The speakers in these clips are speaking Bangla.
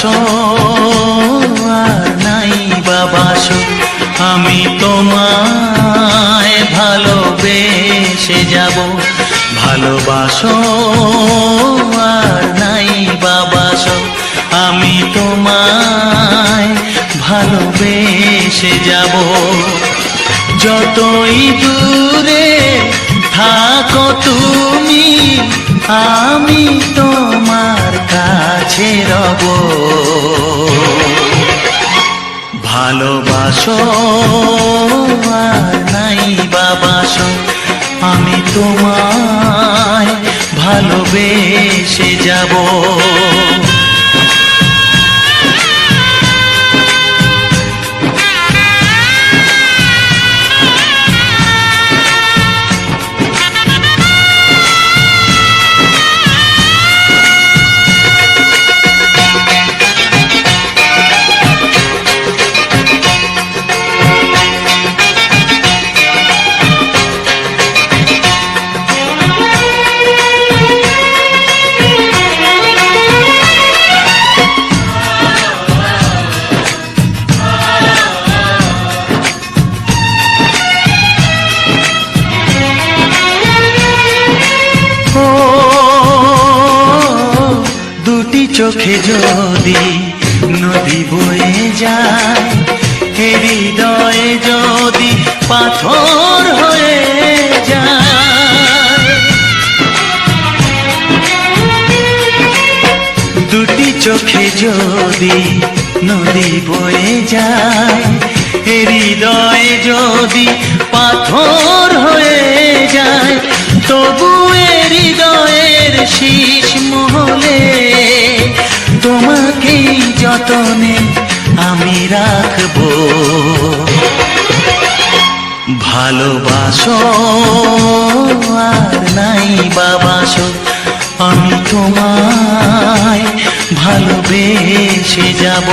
ভালোবাসো আর নাই বা বাসো, আমি তোমায় ভালোবেসে যাব। ভালোবাসো আর নাই বা বাসো, আমি তোমায় ভালোবেসে যাব। যতই দূরে থাকো তুমি, আমি তোমার কাছে রব। ভালোবাসো আর নাই বা বাসো, আমি তোমায় ভালোবেসে যাব। চোখে যদি নদী বয়ে যায়, হৃদয়ে যদি পাথর হয়ে যায়। দুটি চোখে যদি নদী বয়ে যায়, হৃদয়ে যদি পাথর হয়ে যায়, তবু হৃদয়ের শীষ মহলে তোমাকে যতনে আমি রাখবো। ভালোবাসো আর নাই বা বাসো, আমি তোমায় ভালোবেসে যাব।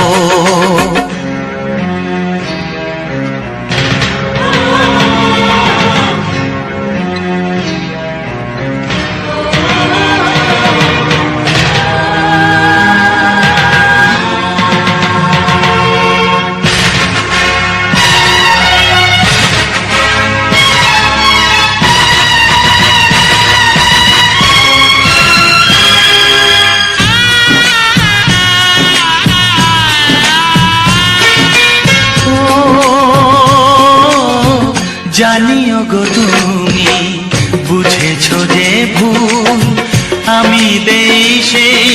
জানিও গো তুমি বুঝেছো যে ভুল, আমি দেই সেই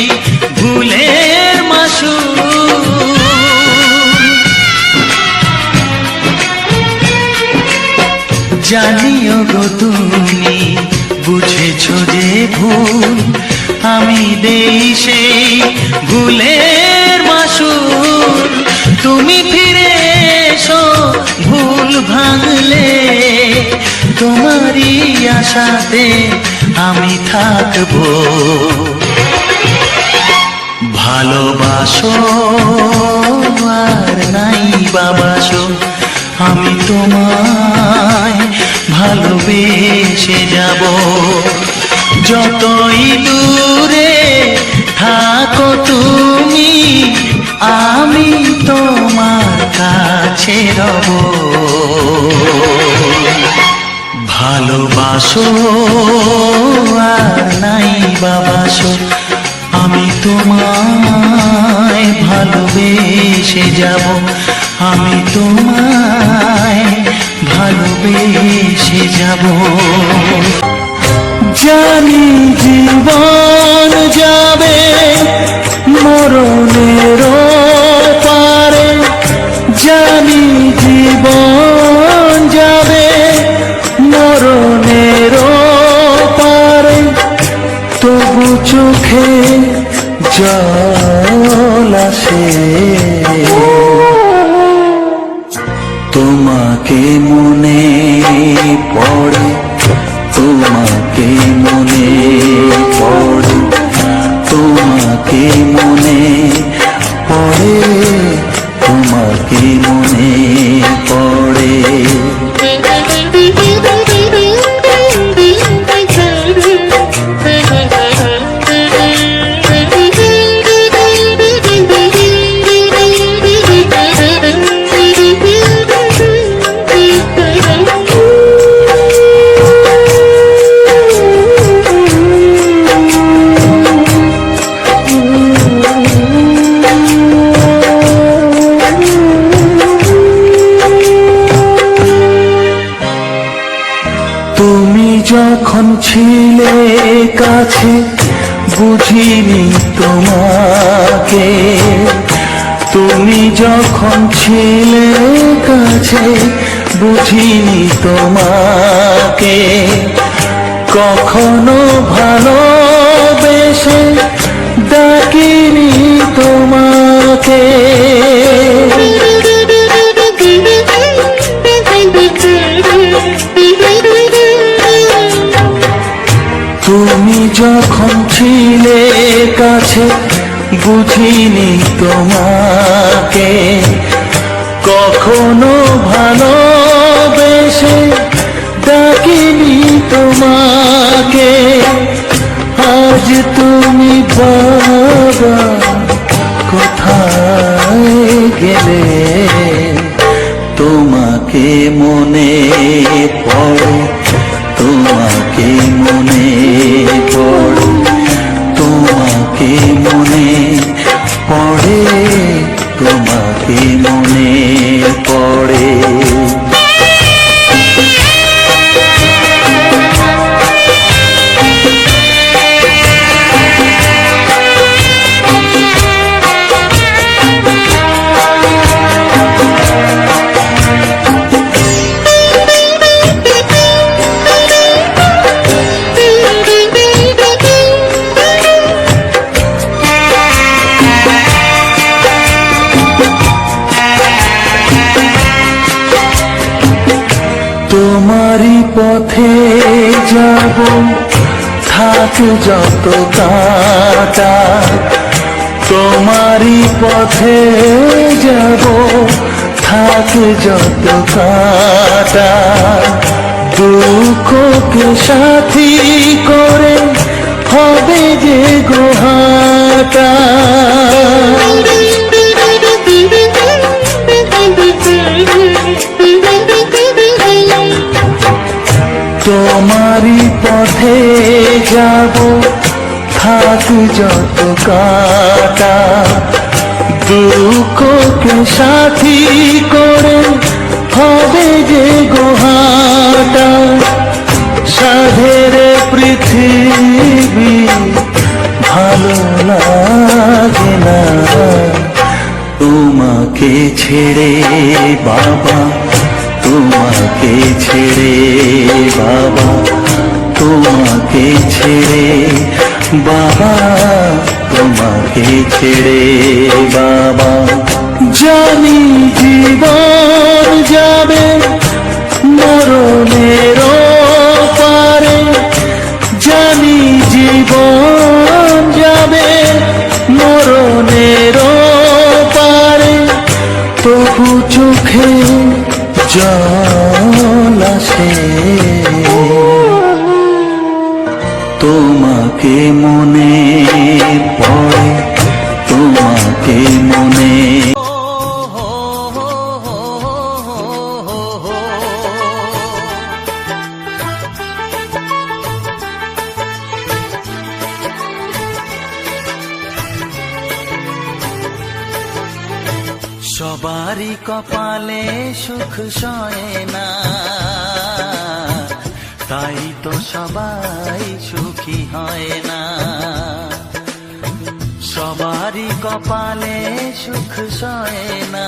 ভুলের মাসুল। জানিও গো তুমি বুঝেছো যে ভুল, আমি দেই সেই ভুলের মাসুল। তুমি ফিরে এসো ভুল ভাঙলে, তোমারই আশাতে আমি থাকবো। ভালোবাসো আর নাই বা বাসো, আমি তোমায় ভালোবেসে যাব। যতই দূরে থাকো তুমি, আমি তোমার কাছে রব। ভালোবাসো আর নাই বা বাসো, আমি তোমায় ভালোবেসে যাব। আমি তোমায় ভালোবেসে যাব। জানি জীবন যাবে মরণের পারে, জানি জীবন যাবে মরণের পারে, তবু চোখে জল আসে। তোমাকে মনে পড়ে, তোমাকে মনে পড়ে, তোমাকে মনে পড়ে, তোমাকে মনে পড়ে। কাছে বুঝিনি তোমাকে, তুমি যখন ছিলে কাছে বুঝিনি তোমাকে, কখনো ভালোবেসে ডাকিনি তোমাকে। তুমি যখন ছিলে কাছে বুঝিনি তোমাকে, কখনো ভালোবেসে ডাকিনি তোমাকে। আজ তুমি বাবা কোথায় গেলে, তোমাকে মনে পড়ে, তোমাকে মনে পড়ে, তোমাকে মনে পড়ে, তোমাকে মনে পড়ে। তোমারই পথে যাব, থাক যত কাঁটা, তোমারই পথে যাব, থাক যত কাঁটা, দুঃখকে সাথী করে হবে যে গোহাটা। তোমারই পথে যাব, থাক যত কাঁটা, দুঃখকে সাথী করে হবে যে গোহাটা। সাধের পৃথিবী ভালো লাগে না, তোমাকে ছেড়ে বাবা, তোমাকে ছেড়ে বাবা, তোমাকে ছেড়ে বাবা, তোমাকে ছেড়ে বাবা। জানি জীবন যাবে মরণের পারে, জানি জীবন যাবে মরণের পারে, তবু চোখে জল আসে, তোমাকে মনে পড়ে, তোমাকে মনে। সবারই কপালে সুখ সয় না, তাই তো সবাই সুখী হয় না। সবারই কপালে সুখ সয় না,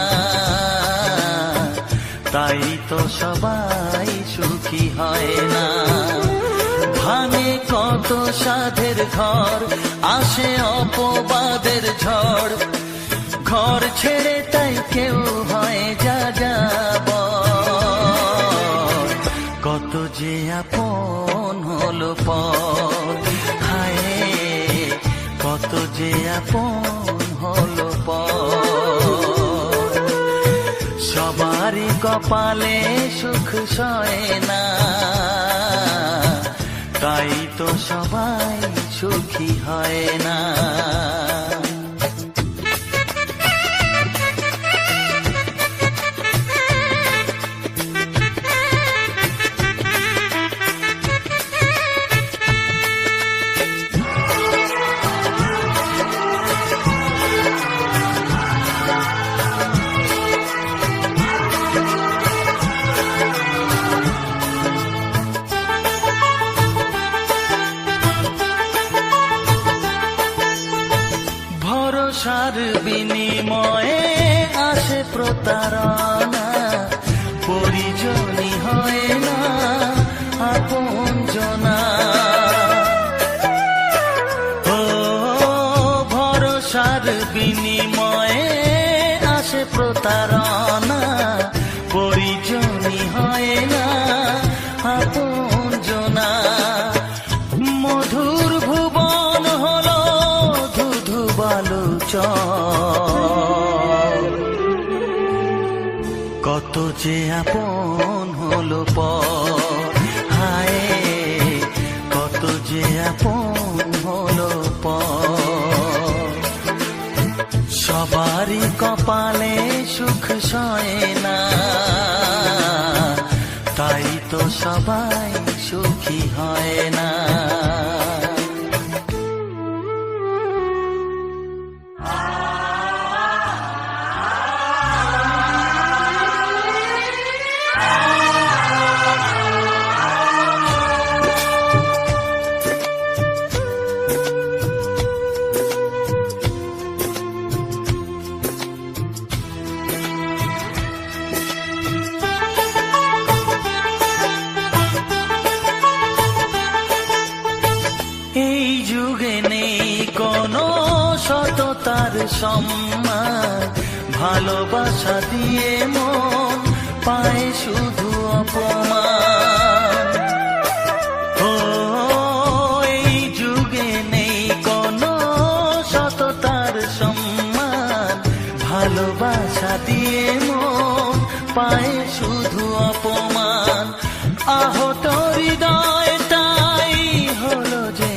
তাই তো সবাই সুখী হয় না। ভাঙে কত সাধের ঘর, আসে অপবাদের ঝড়, ঘর ছেড়ে তাই কেউ হয় যা যাব। কত যে আপন হলো পর, হায় কত যে আপন হলো পর। সবারই কপালে সুখ সয় না, তাই তো সবাই সুখী হয় না। প্রতারণা, পরিজনই হয় না আপনজনা। মধুর ভুবন হলো ধুধু বালুচর, কত যে আপন হলো পর, হায় কত যে আপন হলো পর। সবারই কপালে সুখ সয় না, তাই তো সবাই সুখী হয় না। এই যুগে নেই কোনো সততার সম্মান, ভালোবাসা দিয়ে মন পায় শুধু অপমান। ও এই যুগে নেই কোনো সততার সম্মান, ভালোবাসা দিয়ে মন পায় শুধু অপমান। আহত হৃদয়টাই হলো যে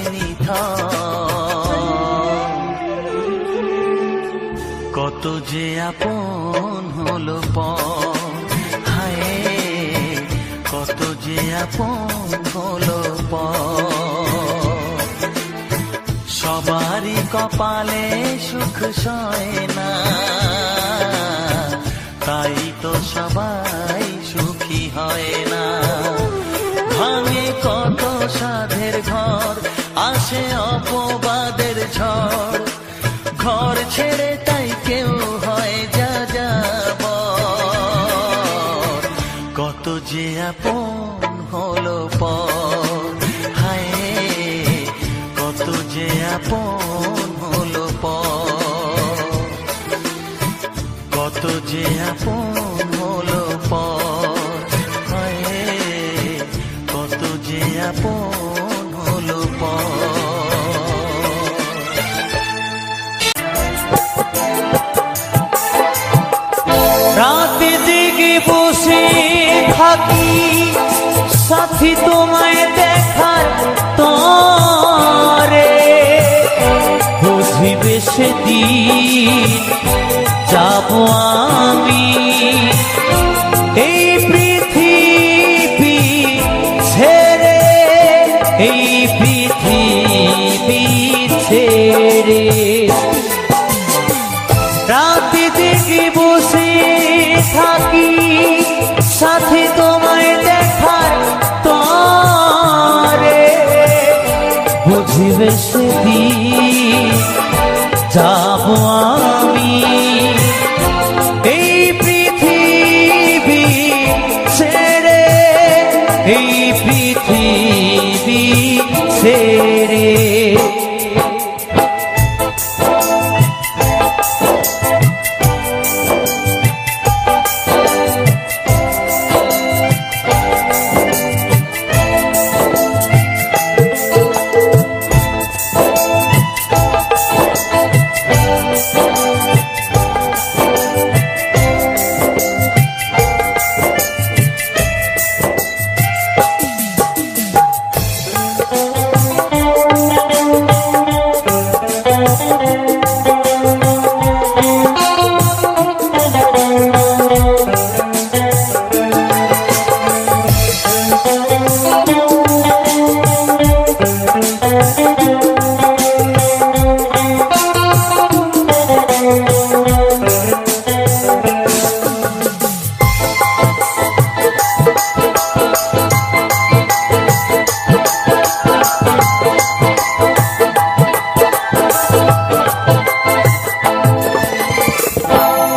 কত যে আপন হলো পর, হায় কত যে আপন হলো পর। সবারই কপালে সুখ সয় না, তাই তো সবাই সুখী হয় না। ভাঙে কত সাধের ঘর, আসে অপবাদের ঝড়, ঘর ছেড়ে তাই কেউ হয় যাযাবর। কত যে আপন হলো পর, হায় কত যে আপন হলো পর, কত যে আপন হলো পর, হায় কত যে আপন হলো পর। রাতে জেগে বসে থাকি সাথী তোমায় দেখার তরে, বুঝিবে সেদিন যাব আমি এই পৃথিবী ছেড়ে, এই পৃথিবী ছেড়ে। রাতে জেগে বসে থাকি সাথে তোমায় দেখার তরে, বুঝিবে সেদিন যাব আমি এই পৃথিবী ছেড়ে, এই পৃথিবী ছেড়ে।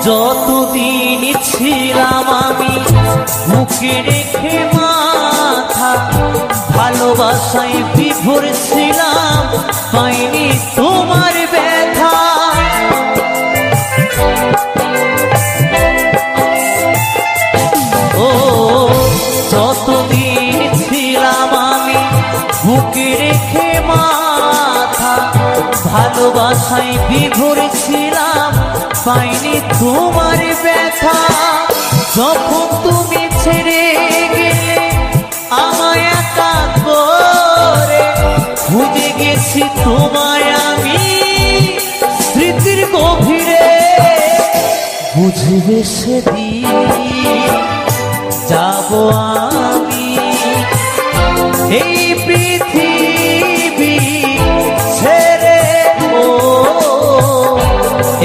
যতদিন ছিলাম আমি বুকে রেখে মাথা, ভালোবাসায় বিভোর ছিলাম, পাইনি তোমার ব্যথা। ভালোবাসায় বিভোর ছিলাম, পাইনি তোমার ব্যথা। যখন তুমি ছেড়ে গেলে আমায় একা করে, খুঁজে গেছি তোমায় আমি স্মৃতির গভীরে। বুঝবে সেদিন যাব আমি এই পৃথিবী ছেড়ে, ও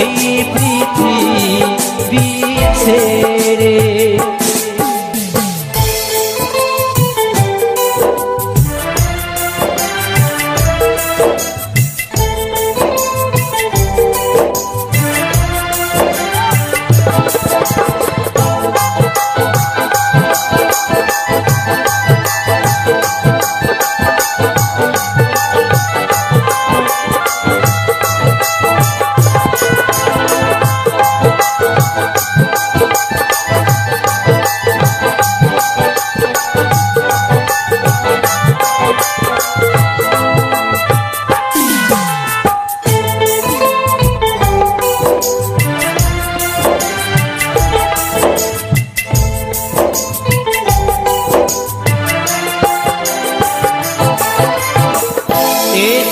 এই পৃথিবী ছেড়ে।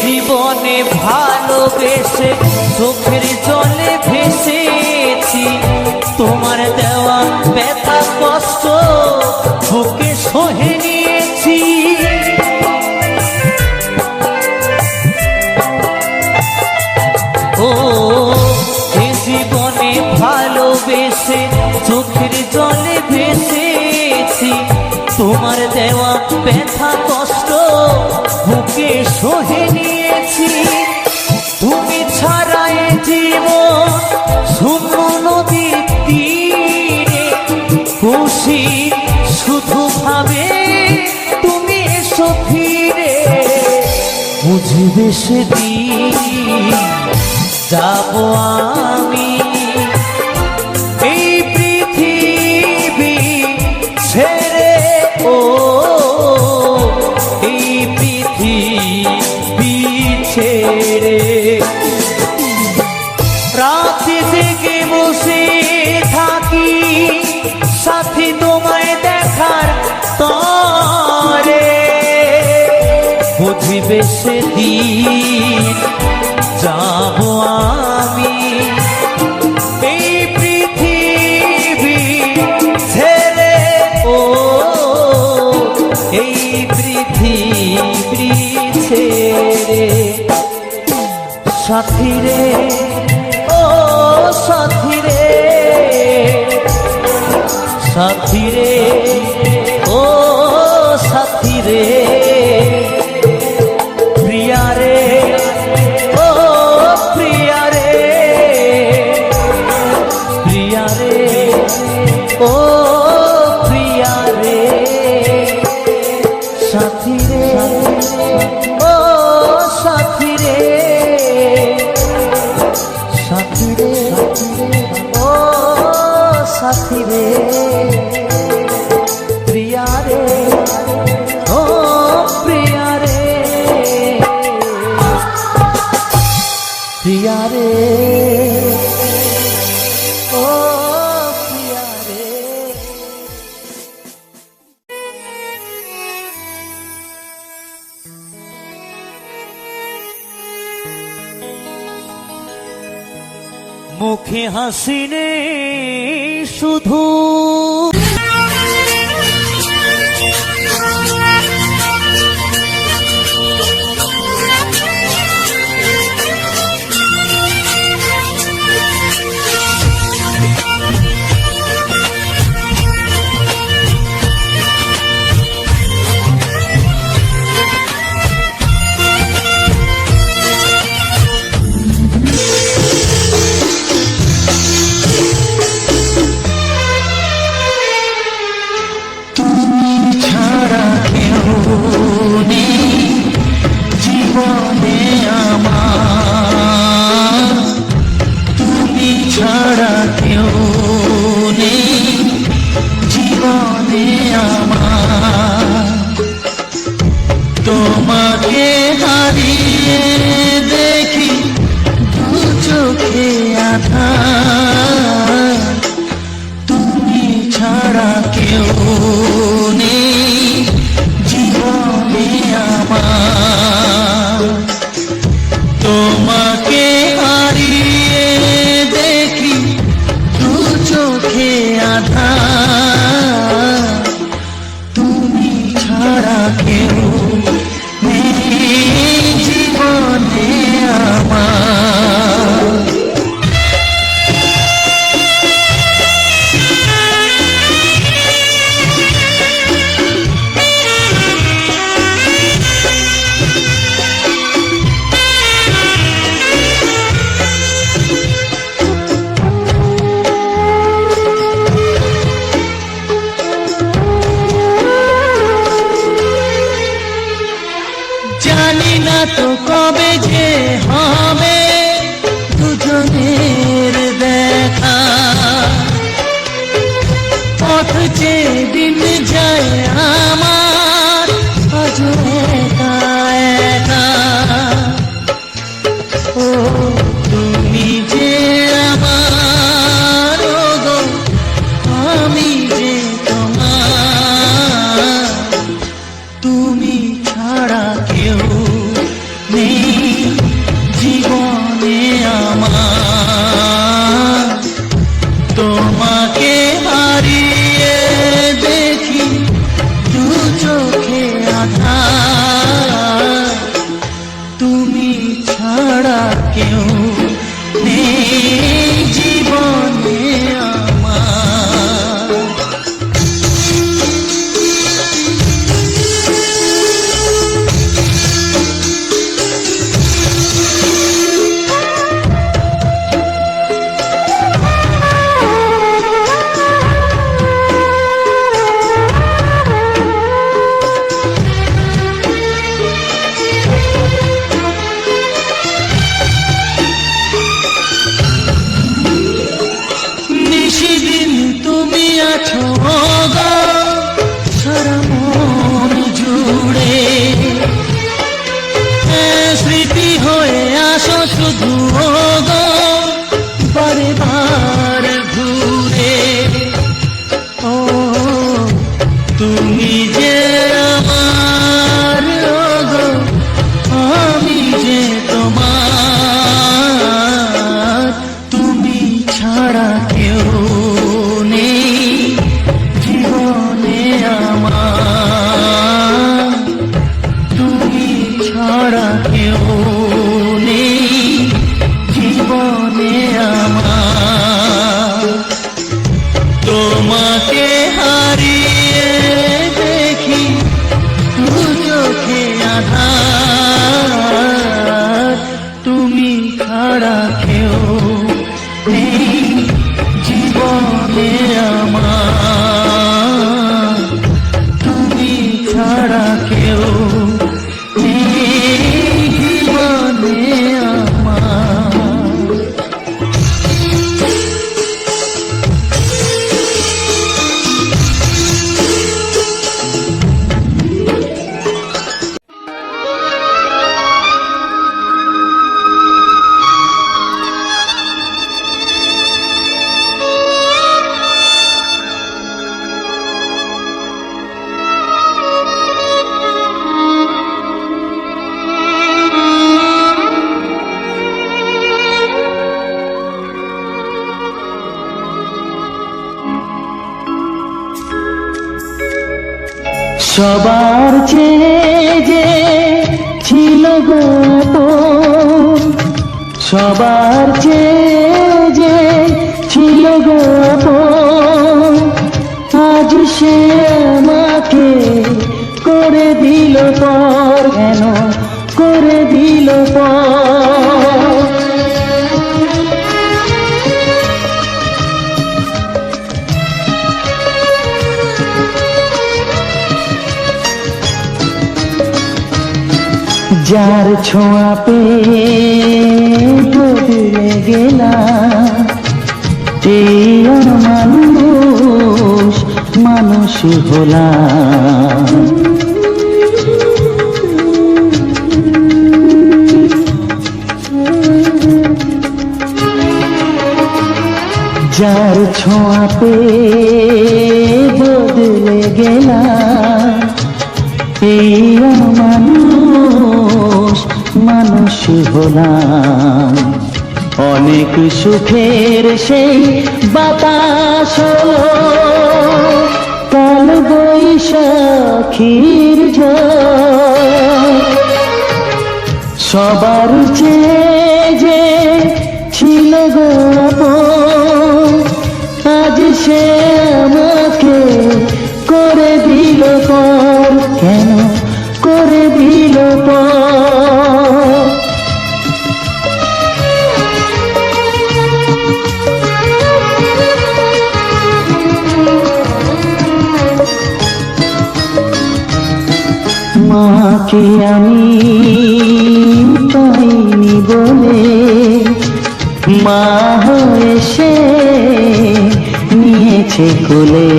জীবনে ভালোবেসে চোখের জলে ভেসেছি, তোমার দেওয়া ব্যথা কষ্ট বুকে সহে নিয়েছি। ও এ জীবনে ভালোবেসে চোখের জলে ভেসেছি, তোমার দেওয়া ব্যথা কষ্ট বুকে সহে নিয়েছি। তুমি ছাড়াই জীবন শূন্য নদীর তীরে, খুশি শুধু ভাবে তুমি এসো ফিরে। বুঝবে সেদিন যাব আমি এই পৃথিবী ছেড়ে, ও এই পৃথিবী ছেড়ে। রাতে জেগে বসে থাকি সাথী তোমায় দেখার তরে, বুঝবে সেদিন যাব আমি এই পৃথিবী ছেড়ে, ও এই পৃথিবী ছেড়ে। সাথী রে, ও সাথী রে, সাথী রে, ও সাথী রে, প্রিয়া রে, ও প্রিয়া রে, প্রিয়া রে, ও প্রিয়া রে, সাথী রে, ও সাথী রে, সাথী রে, ও সাথী রে, প্রিয়া রে, ও প্রিয়া রে, প্রিয়া রে, ও প্রিয়া রে। মুখে হাসি নেই শুধু, ছাড়া কেউ নেই জীবনে আমার। তোমাকে হারিয়ে দেখি দু চোখে আঁধার, তুমি ছাড়া কেউ নেই জীবনে আমার। জানি না তো কবে যে হবে দুজনের দেখা, পথ চেয়ে দিন যায় আমার আজও একা একা। ও তুমি যে আমার, ও গো আমি যে তোমার, তুমি ছাড়া কেউ নেই জীবনে আমার। তোমাকে হারিয়ে দেখি দু চোখে আঁধার, তুমি ছাড়া কেউ নেই জীবনে আমার। নিশিদিন তুমি আছো গো সারা মন জুড়ে, স্মৃতি হয়ে আসো শুধু গো বারে বার ঘুরে। ও তুমি যে আমার, ও গো আমি যে তোমার, তুমি ছাড়া কেউ নেই জীবনে আমার। তুমি ছাড়া কেউ নেই জীবনে আমার। তোমাকে হারিয়ে দেখি দু চোখে আঁধার, তুমি ছাড়া কেউ নেই জীবনে আমার। তুমি ছাড়া কেউ নেই জীবনে আমার। সবার চেয়ে যে ছিল গো আপন, সবার চেয়ে যে ছিল গো আপন, আজ সে আমাকে করে দিল পর, কেন করে দিল পর। যার ছোঁয়া পেয়ে বদলে গেলাম, এই মানুষ মানুষ হলাম। যার ছোঁয়া পেয়ে গেলাম, এই মানুষ মানুষ হলাম। অনেক সুখের সেই বাতাস হলো, কাল বৈশাখীর ঝড়। সবার চেয়ে যে ছিল গো আপন, আজ সে আমাকে করে দিল পর। কেন করে দিল পর? মাকে আমি পাইনি বলে মা হয়ে সে নিয়েছে কোলে।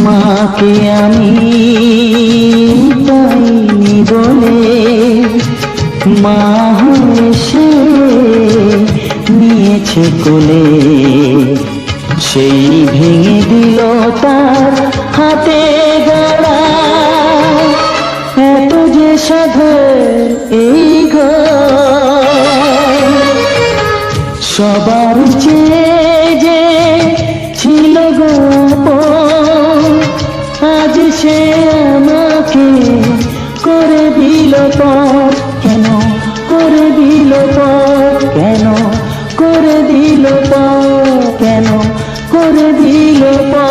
মাকে আমি পাইনি বলে মা হয়ে সে নিয়েছে কোলে। সেই ভেঙে দিল তার হাতে গড়া, এত যে সাধের এই ঘর। সবার চেয়ে যে ছিল গো আপন, আজ সে আমাকে করে দিল পর। কেন করে দিল পর? কেন করে দিল পর? কেন করে দিল পর?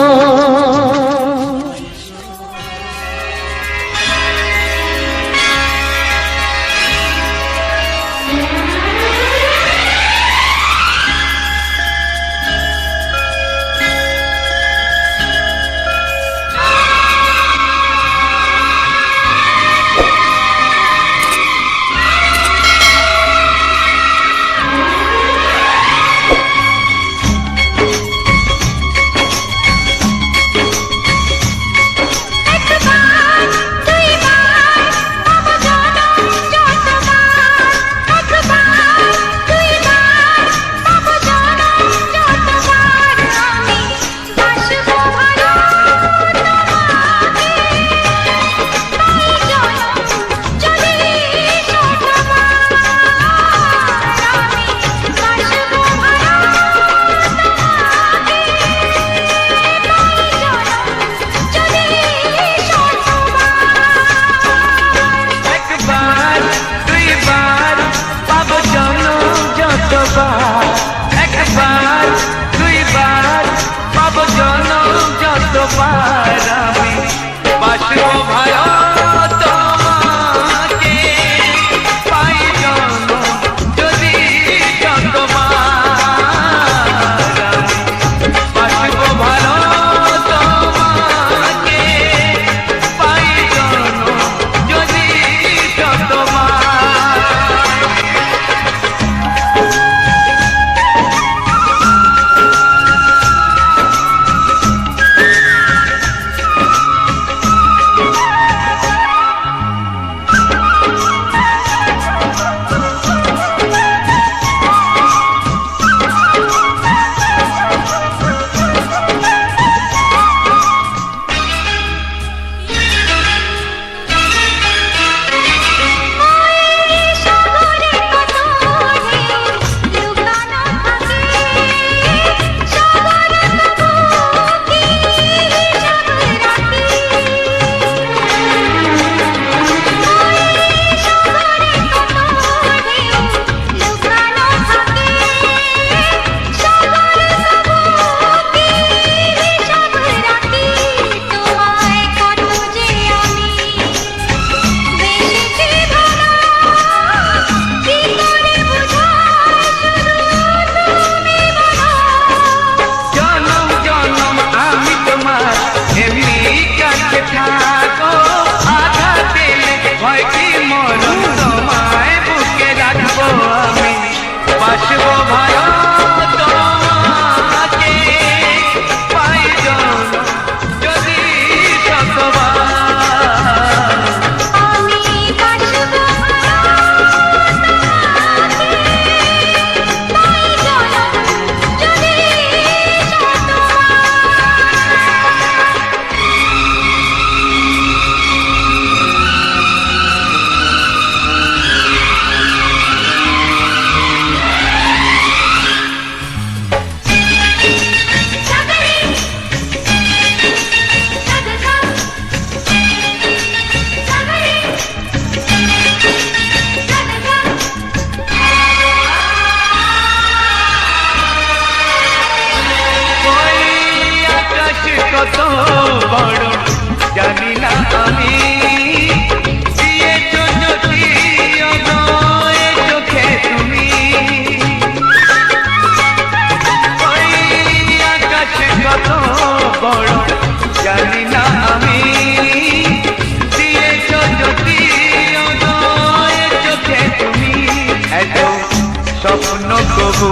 তবু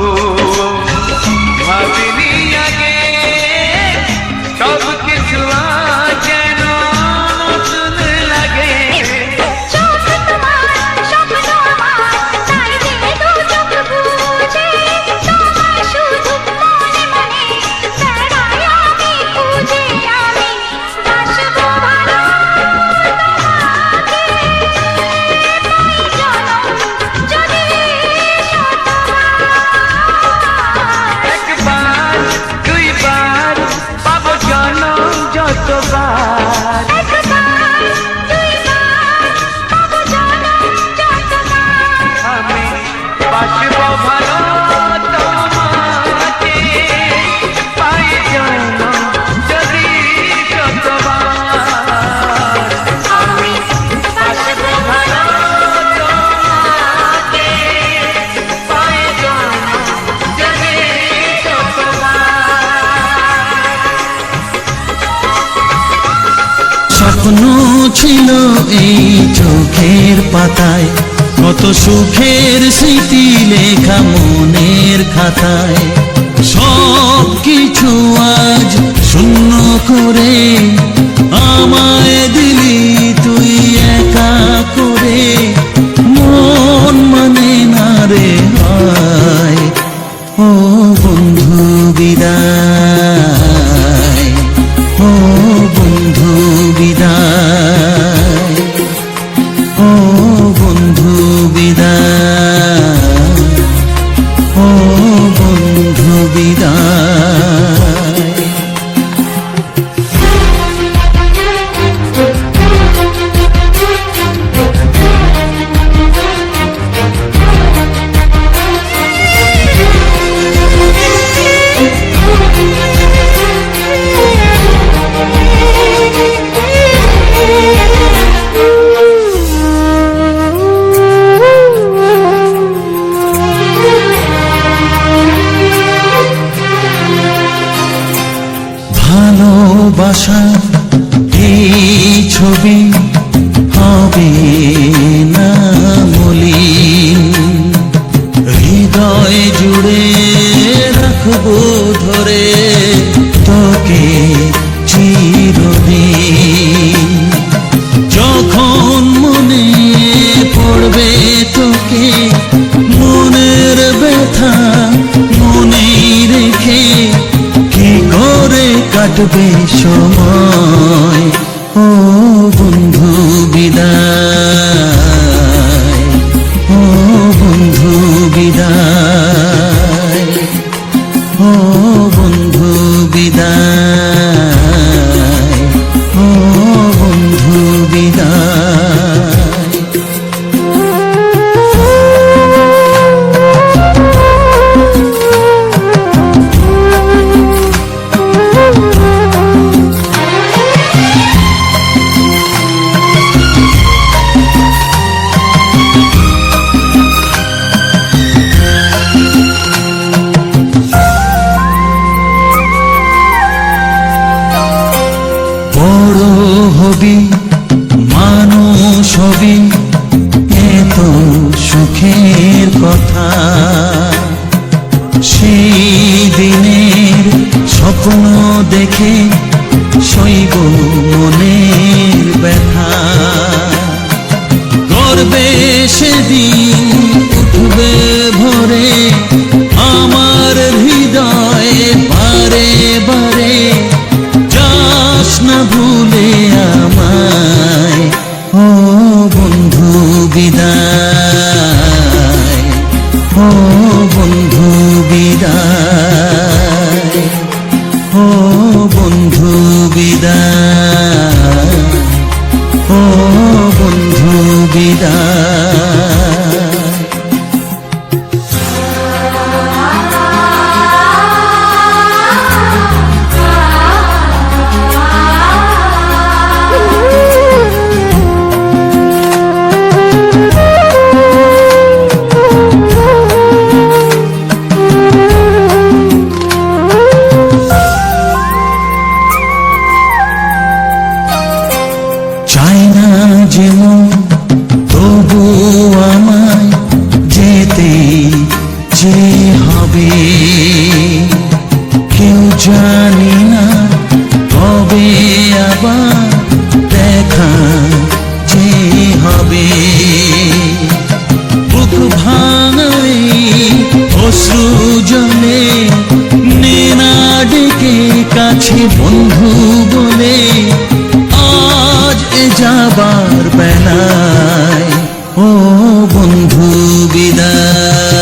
ভাবিনি আগে সব কিছু আজ যেন নতুন লাগে। একবার দুইবার পাবো জনম যতবার, আমি বাসবো ভালো তোমাকে পাই জনম যদি শতবার। আমি বাসবো ভালো তোমাকে পাই জনম যদি শতবার। স্বপ্ন ছিল এই চোখের পাতায়, কত সুখের স্মৃতি লেখা মনের খাতায়। সব কিছু আজ শূন্য করে আমায় দিলি তুই একা করে। মন মানে না রে হয়, ও বন্ধু বিদায়, ও বন্ধু বিদায়, ও বন্ধু বিদায়, ও বন্ধু বিদায়। ভালোবাসা এই ছবি হবে না মলিন, হৃদয় জুড়ে রাখবো ধরে তোকে চিরদিন। যখন মনে পড়বে তোকে, মনের ব্যথা মনে রেখে কি করে কাটবে সময়, ও বন্ধু বিদায়, ও বন্ধু বিদায়, ও বন্ধু বিদায়, ও বন্ধু বিদায়। বড় হবি মানুষ হবি, এত সুখের কথা। সেই দিনের স্বপ্ন দেখে সইব মনের ব্যথা। গর্বে সেদিন উঠবে ভরে আমার হৃদয়ে বারে বারে। যাস না ভুলে আমায়, ও বন্ধু বিদায়, ও বন্ধু বিদায়, ও বন্ধু বিদায়, ও বন্ধু বিদায়। যেমন তবু আমার আছে বন্ধু বলে আজ এ যাবার